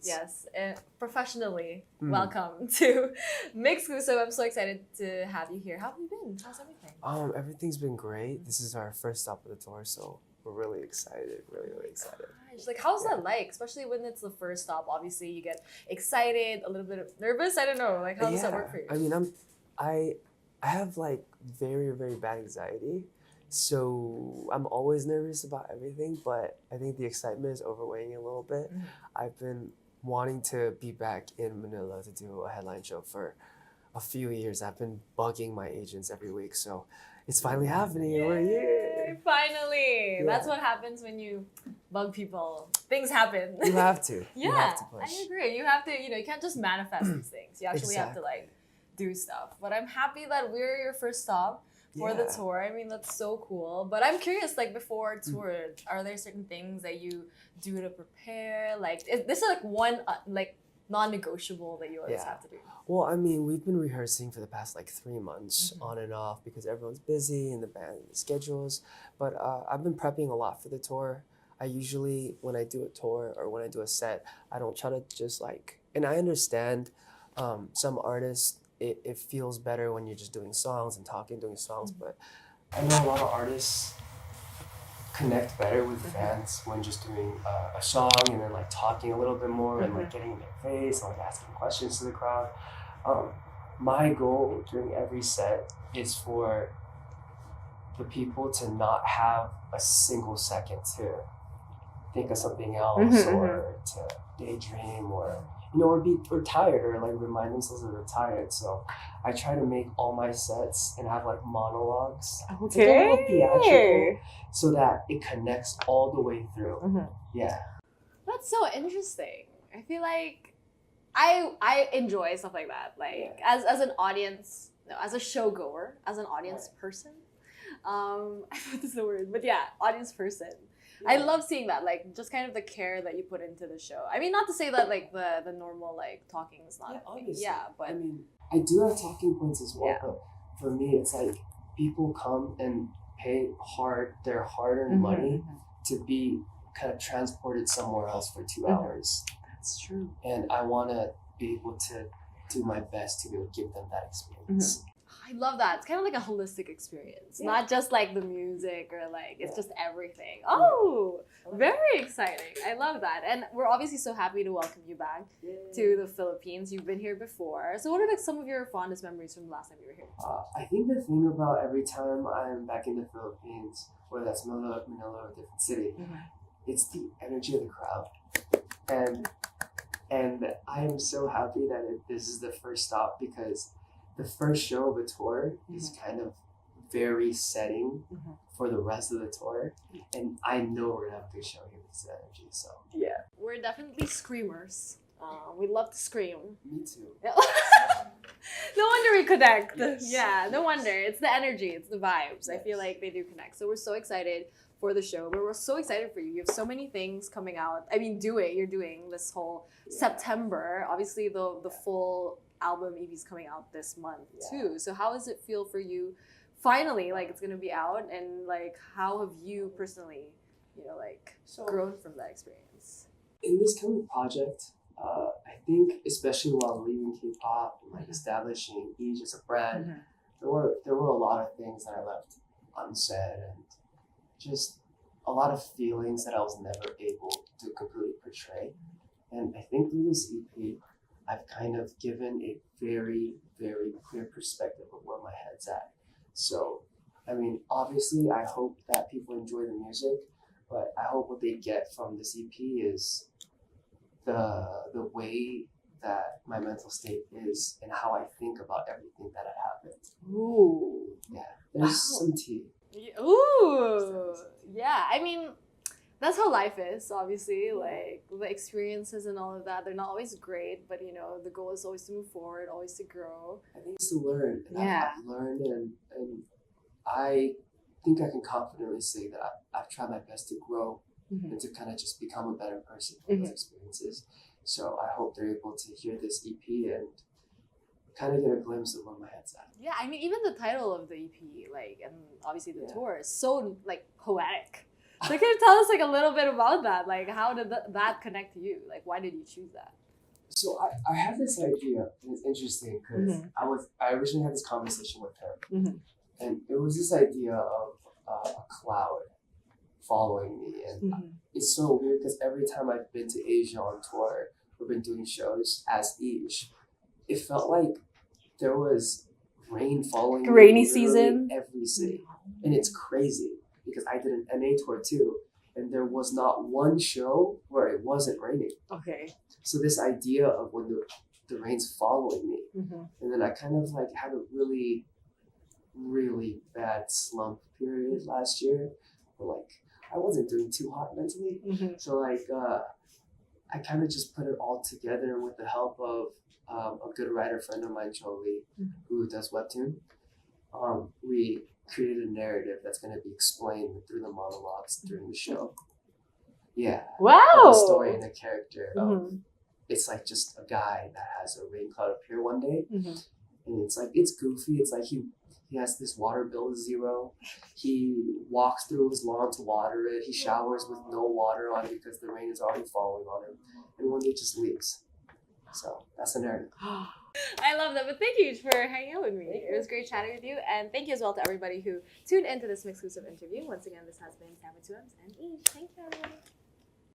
Yes, and professionally, welcome to MYX Global. So I'm so excited to have you here. How have you been? How's everything? Everything's been great. This is our first stop of the tour, so we're really excited. Really excited. Gosh, like, how's that like? Especially when it's the first stop. Obviously, you get excited, a little bit nervous. I don't know. Like, how does that work for you? I mean, I have like very bad anxiety, so I'm always nervous about everything. But I think the excitement is overweighing a little bit. I've been wanting to be back in Manila to do a headline show for a few years. I've been bugging my agents every week, so it's finally happening. We're here. Finally! Yeah. That's what happens when you bug people. Things happen. You have to. Yeah, you have to push. I agree. You have to, you can't just manifest these things. You actually have to like do stuff. But I'm happy that we're your first stop for the tour. I mean, that's so cool. But I'm curious, like, before tour, are there certain things that you do to prepare? Like, this is like one like non-negotiable that you always have to do? Well, I mean, we've been rehearsing for the past like 3 months on and off because everyone's busy in the band and the schedules. But I've been prepping a lot for the tour. I usually, when I do a tour or when I do a set, I don't try to just like, and I understand some artists, it feels better when you're just doing songs and talking, doing songs. But I know a lot of artists connect better with fans when just doing a song and then like talking a little bit more and like getting in their face and like asking questions to the crowd. My goal during every set is for the people to not have a single second to think of something else or to daydream or or tired or like remind themselves that they're tired. So I try to make all my sets and have like monologues. It's like a little theatrical so that it connects all the way through. Yeah. That's so interesting. I feel like I enjoy stuff like that. Like as an audience, no, as a showgoer, as an audience person. I don't know what is the word, but audience person. I love seeing that, like, just kind of the care that you put into the show. I mean, not to say that, like, the normal, like, talking is not... obviously. But... I mean, I do have talking points as well, but for me, it's like people come and pay their hard-earned money to be kind of transported somewhere else for 2 hours. That's true. And I want to be able to do my best to be able to give them that experience. I love that. It's kind of like a holistic experience, not just like the music or like it's just everything. Oh, very exciting. I love that. And we're obviously so happy to welcome you back to the Philippines. You've been here before. So what are like some of your fondest memories from the last time you were here? I think the thing about every time I'm back in the Philippines, whether that's Manila or a different city, it's the energy of the crowd. And I am so happy that this is the first stop because the first show of a tour is kind of very setting for the rest of the tour. And I know we're going to have a good show here with this energy, so. Yeah. We're definitely screamers. We love to scream. Me too. No wonder we connect. Yes. Yeah, no wonder. It's the energy, it's the vibes. I feel like they do connect. So we're so excited for the show, but we're so excited for you. You have so many things coming out. I mean, you're doing this whole September. Obviously, the full album EP's coming out this month too. So how does it feel for you finally, like it's gonna be out, and like how have you personally, grown from that experience? In this kind of project, I think especially while leaving K-pop and like establishing each as a brand, there were a lot of things that I left unsaid and just a lot of feelings that I was never able to completely portray. And I think through this EP, I've kind of given a very clear perspective of where my head's at. So, I mean, obviously, I hope that people enjoy the music, but I hope what they get from this EP is the way that my mental state is and how I think about everything that had happened. Ooh. Yeah, there's some tea. Ooh. Yeah, I mean, that's how life is, obviously. Like, the experiences and all of that, they're not always great, but, the goal is always to move forward, always to grow. I think it's to learn. And I've learned, and I think I can confidently say that I've tried my best to grow and to kind of just become a better person from those experiences. So I hope they're able to hear this EP and kind of get a glimpse of where my head's at. Yeah, I mean, even the title of the EP, like, and obviously the tour is so, like, poetic. So can you tell us like a little bit about that? Like how did that connect to you? Like why did you choose that? So I have this idea, and it's interesting because I originally had this conversation with her, and it was this idea of a cloud following me, and it's so weird because every time I've been to Asia on tour or been doing shows as each, it felt like there was rain following me Rainy literally season. every city, and it's crazy because I did an NA tour too, and there was not one show where it wasn't raining. Okay. So this idea of when the rain's following me, and then I kind of like had a really, really bad slump period last year, where like I wasn't doing too hot mentally. So like I kind of just put it all together with the help of a good writer friend of mine, Jolie, who does webtoon. We created a narrative that's going to be explained through the monologues during the show. Yeah. Wow. The story and the character of it's like just a guy that has a rain cloud appear one day, and it's like it's goofy. It's like he has this water bill of 0. He walks through his lawn to water it. He showers with no water on it because the rain is already falling on him, and one day it just leaves. So that's the narrative. I love that, but thank you for hanging out with me. It was great chatting with you, and thank you as well to everybody who tuned into this exclusive interview. Once again, this has been Sam with 2 M's and E. Thank you, everyone.